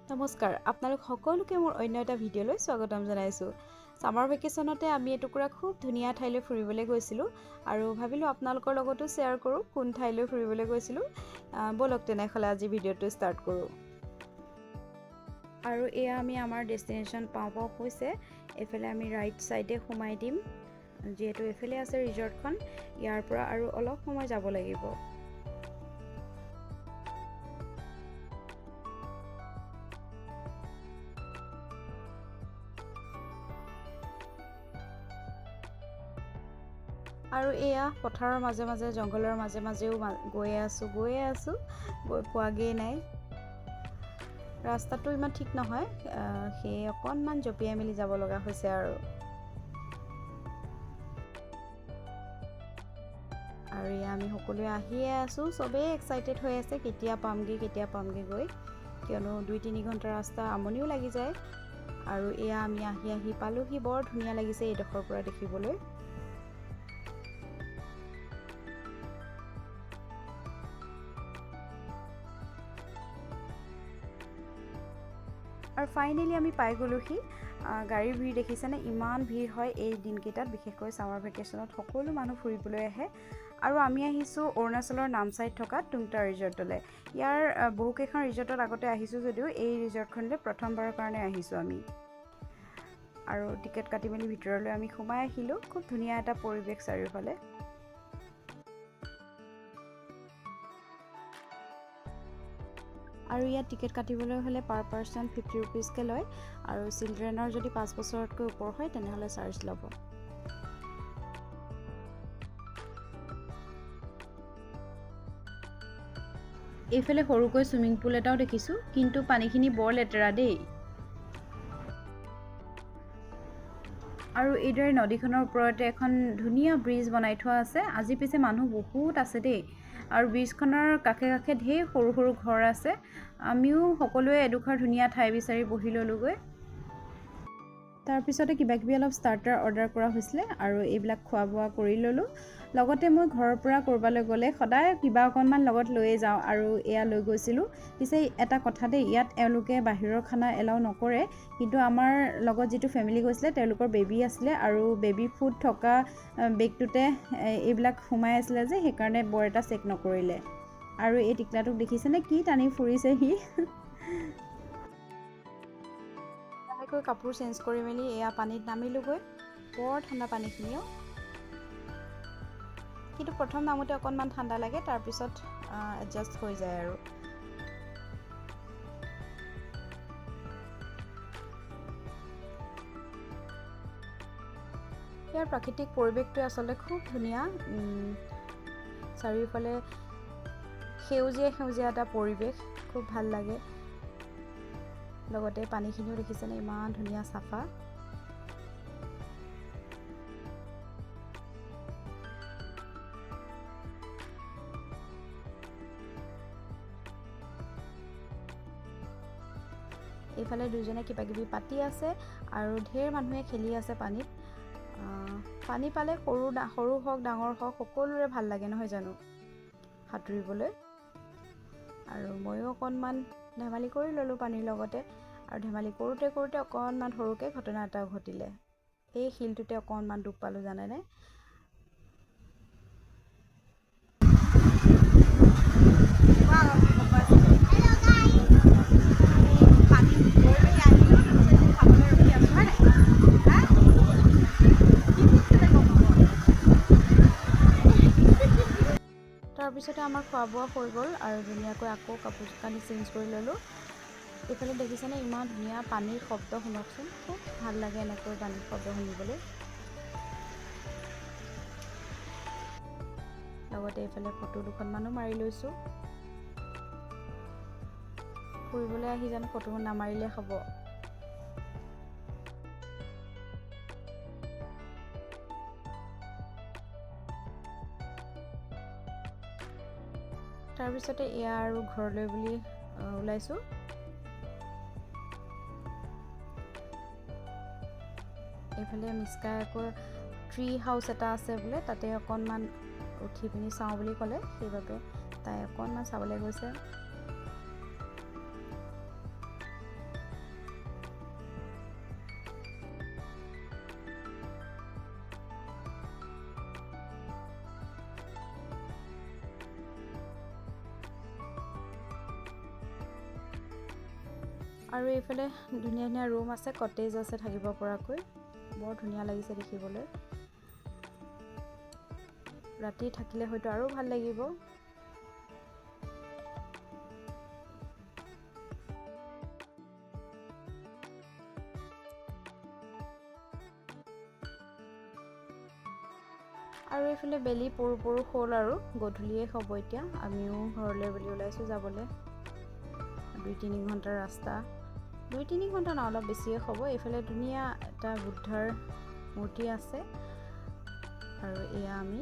নমস্কাৰ আপোনালোক সকলোকে মোৰ অন্য এটা ভিডিঅ'লৈ স্বাগতম জনাইছোঁ। সামাৰ ভেকেশ্যনতে আমি এটুকুৰা খুব ধুনীয়া ঠাইলৈ ফুৰিবলৈ গৈছিলোঁ আৰু ভাবিলোঁ আপোনালোকৰ লগতো শ্বেয়াৰ কৰোঁ কোন ঠাইলৈ ফুৰিবলৈ গৈছিলোঁ। বলক তেনেহ'লে আজি ভিডিঅ'টো ষ্টাৰ্ট কৰোঁ। আৰু এয়া আমি আমাৰ ডেষ্টিনেশ্যন পাওঁ হৈছে। এইফালে আমি ৰাইট ছাইডে সোমাই দিম, যিহেতু এইফালে আছে ৰিজৰ্টখন। ইয়াৰ পৰা আৰু অলপ সময় যাব লাগিব। আৰু এয়া পথাৰৰ মাজে মাজে জংঘলৰ মাজে মাজেও গৈয়ে আছোঁ গৈ পোৱাগেই নাই। ৰাস্তাটো ইমান ঠিক নহয়, সেয়ে অকণমান জঁপিয়াই মেলি যাব লগা হৈছে আৰু এয়া আমি সকলোৱে আহিয়ে আছোঁ। চবেই এক্সাইটেড হৈ আছে কেতিয়া পামগৈ গৈ, কিয়নো 2-3 ঘণ্টা ৰাস্তা আমনিও লাগি যায়। আৰু এয়া আমি আহি পালোহি। বৰ ধুনীয়া লাগিছে এইডোখৰ পৰা দেখিবলৈ। আৰু ফাইনেলি আমি পাই গ'লোহি। গাড়ীৰ ভিৰ দেখিছেনে? ইমান ভিৰ হয় এই দিনকেইটাত, বিশেষকৈ ছামাৰ ভেকেশ্যনত সকলো মানুহ ফুৰিবলৈ আহে। আৰু আমি আহিছোঁ অৰুণাচলৰ নামচাইত থকা টুংটা ৰিজৰ্টলৈ। ইয়াৰ বহুকেইখন ৰিজৰ্টত আগতে আহিছোঁ যদিও এই ৰিজৰ্টখনলৈ প্ৰথমবাৰৰ কাৰণে আহিছোঁ আমি। আৰু টিকেট কাটি মেলি ভিতৰলৈ আমি সোমাই আহিলোঁ। খুব ধুনীয়া এটা পৰিৱেশ চাৰিওফালে। আৰু ইয়াত টিকেট কাটিবলৈ হ'লে পাৰ পাৰ্চন 50 ৰুপিজকৈ লয়, আৰু চিলড্ৰেনৰ যদি 5 বছৰতকৈ ওপৰ হয় তেনেহ'লে চাৰ্জ ল'ব। এইফালে সৰুকৈ ছুইমিং পুল এটাও দেখিছোঁ, কিন্তু পানীখিনি বৰ লেতেৰা দেই। আৰু এইদৰে নদীখনৰ ওপৰতে এখন ধুনীয়া ব্ৰিজ বনাই থোৱা আছে। আজি পিছে মানুহ বহুত আছে দেই। আৰু ব্ৰিজখনৰ কাষে কাষে ঢেৰ সৰু সৰু ঘৰ আছে। আমিও সকলোৱে এডোখৰ ধুনীয়া ঠাই বিচাৰি বহি ল'লোগৈ। তাৰপিছতে কিবাকিবি অলপ ষ্টাৰ্টাৰ অৰ্ডাৰ কৰা হৈছিলে আৰু এইবিলাক খোৱা বোৱা কৰি ল'লোঁ। লগতে মই ঘৰৰ পৰা ক'ৰবালৈ গ'লে সদায় কিবা অকণমান লগত লৈয়ে যাওঁ, আৰু এয়া লৈ গৈছিলোঁ। পিছে এটা কথা দেই, ইয়াত এওঁলোকে বাহিৰৰ খানা এলাউ নকৰে, কিন্তু আমাৰ লগত যিটো ফেমিলি গৈছিলে তেওঁলোকৰ বেবী আছিলে, আৰু বেবী ফুড থকা বেগটোতে এইবিলাক সোমাই আছিলে যে, সেইকাৰণে বৰ এটা চেক নকৰিলে। আৰু এই টিকলাটোক দেখিছেনে কি টানি ফুৰিছে সি। কাপোৰ চেঞ্জ কৰি মেলি এয়া পানীত নামিলোগৈ। বৰ ঠাণ্ডা পানীখিনিও, কিন্তু প্ৰথম নামোতে অকণমান ঠাণ্ডা লাগে, তাৰপিছত এডজাষ্ট হৈ যায় আৰু। ইয়াৰ প্ৰাকৃতিক পৰিৱেশটোৱে আচলতে খুব ধুনীয়া। চাৰিওফালে সেউজীয়া এটা পৰিৱেশ, খুব ভাল লাগে। লগতে পানীখিনিও দেখিছেনে ইমান ধুনীয়া চাফা। এইফালে দুজনে কিবাকিবি পাতি আছে আৰু ঢেৰ মানুহে খেলি আছে পানীত। পানী পালে সৰু হওক ডাঙৰ হওক সকলোৰে ভাল লাগে নহয় জানো সাঁতুৰিবলৈ। আৰু ময়ো অকণমান ধেমালি কৰি ল'লোঁ পানীৰ লগতে। আৰু ধেমালি কৰোঁতে অকণমান সৰুকৈ ঘটনা এটাও ঘটিলে। এই শিলটোতে অকণমান দুখ পালোঁ জানেনে। তাৰপিছতে আমাৰ খোৱা বোৱা হৈ গ'ল আৰু ধুনীয়াকৈ আকৌ কাপোৰ কানি চেঞ্জ কৰি ল'লোঁ। এইফালে দেখিছেনে ইমান ধুনীয়া পানীৰ শব্দ, শুনকচোন, খুব ভাল লাগে এনেকৈ পানীৰ শব্দ শুনিবলৈ। লগতে এইফালে ফটো দুখনমানো মাৰি লৈছোঁ। ফুৰিবলৈ আহি জানো ফটো নামাৰিলে হ'ব। তাৰপিছতে এয়া আৰু ঘৰলৈ বুলি ওলাইছোঁ। এইফালে মিস্কাই আকৌ ট্ৰি হাউচ এটা আছে বোলে, তাতে অকণমান উঠি পিনি চাওঁ বুলি ক'লে, সেইবাবে তাই অকণমান চাবলৈ গৈছে। আৰু এইফালে ধুনীয়া ধুনীয়া ৰুম আছে, কটেজ আছে থাকিব পৰাকৈ, বৰ ধুনীয়া লাগিছে দেখিবলৈ। ৰাতি থাকিলে হয়তো আৰু ভাল লাগিব। আৰু এইফালে বেলি পৰো পৰো হ'ল আৰু গধূলিয়ে হ'ব এতিয়া। আমিও ঘৰলৈ বুলি ওলাইছোঁ যাবলৈ। 2-3 ঘণ্টাৰ ৰাস্তা, 2-3 ঘণ্টা নহয়, অলপ বেছিয়ে হ'ব। এইফালে ধুনীয়া এটা বুদ্ধাৰ মূৰ্তি আছে আৰু এয়া আমি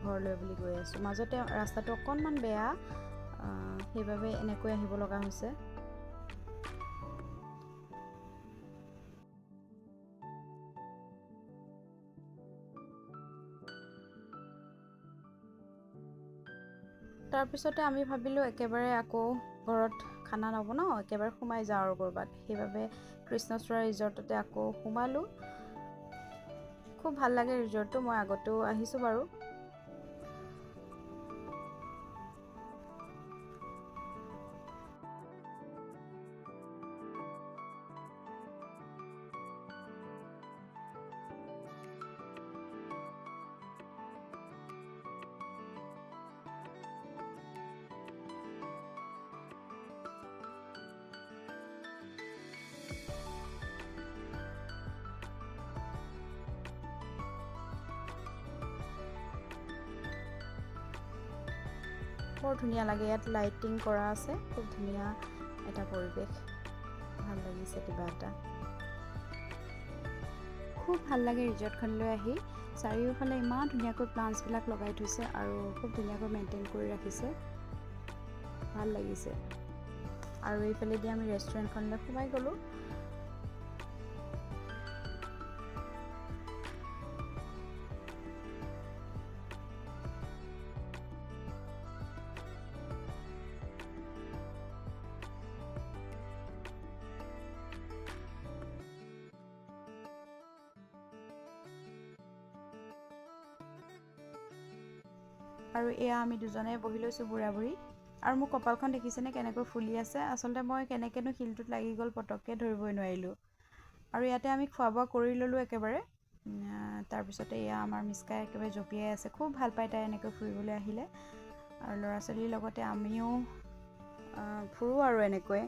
ঘৰলৈ বুলি গৈ আছোঁ। মাজতে ৰাস্তাটো অকণমান বেয়া, সেইবাবে এনেকৈ আহিব লগা হৈছে। তাৰপিছতে আমি ভাবিলোঁ একেবাৰে আকৌ ঘৰত খানা নবনাওঁ, একেবাৰে সোমাই যাওঁ আৰু ক'ৰবাত। সেইবাবে কৃষ্ণচূড়া ৰিজৰ্টতে আকৌ সোমালোঁ। খুব ভাল লাগে ৰিজৰ্টটো, মই আগতেও আহিছোঁ বাৰু। বৰ ধুনীয়া লাগে, ইয়াত লাইটিং কৰা আছে, খুব ধুনীয়া এটা পৰিৱেশ, ভাল লাগিছে কিবা এটা। খুব ভাল লাগে ৰিজৰ্টখনলৈ আহি। চাৰিওফালে ইমান ধুনীয়াকৈ প্লাণ্টছবিলাক লগাই থৈছে আৰু খুব ধুনীয়াকৈ মেইনটেইন কৰি ৰাখিছে, ভাল লাগিছে। আৰু এইফালেদি আমি ৰেষ্টুৰেণ্টখনলৈ সোমাই গ'লোঁ। আৰু এয়া আমি দুজনে বহি লৈছোঁ বুঢ়া বুঢ়ী। আৰু মোৰ কপালখন দেখিছেনে কেনেকৈ ফুলি আছে। আচলতে মই কেনেকৈনো শিলটোত লাগি গ'ল পটককৈ ধৰিবই নোৱাৰিলোঁ। আৰু ইয়াতে আমি খোৱা বোৱা কৰি ল'লোঁ একেবাৰে। তাৰপিছতে এয়া আমাৰ মিস্কাই একেবাৰে জঁপিয়াই আছে, খুব ভাল পায় তাই এনেকৈ ফুৰিবলৈ আহিলে। আৰু ল'ৰা ছোৱালীৰ লগতে আমিও ফুৰোঁ আৰু এনেকৈ।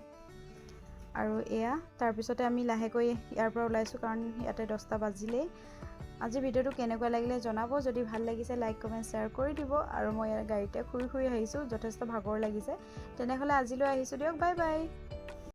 আৰু এয়া তাৰপিছতে আমি লাহেকৈ ইয়াৰ পৰা ওলাইছোঁ, কাৰণ ইয়াতে 10টা বাজিলেই। আজি ভিডিঅ'টো কেনেকুৱা লাগিলে জনাব। যদি ভাল লাগিছে লাইক কমেণ্ট শ্বেয়াৰ কৰি দিব। আৰু মই ইয়াৰ গাড়ীতে শুই আহিছোঁ, যথেষ্ট ভাগৰ লাগিছে। তেনেহ'লে আজিলৈ আহিছোঁ দিয়ক, বাই বাই।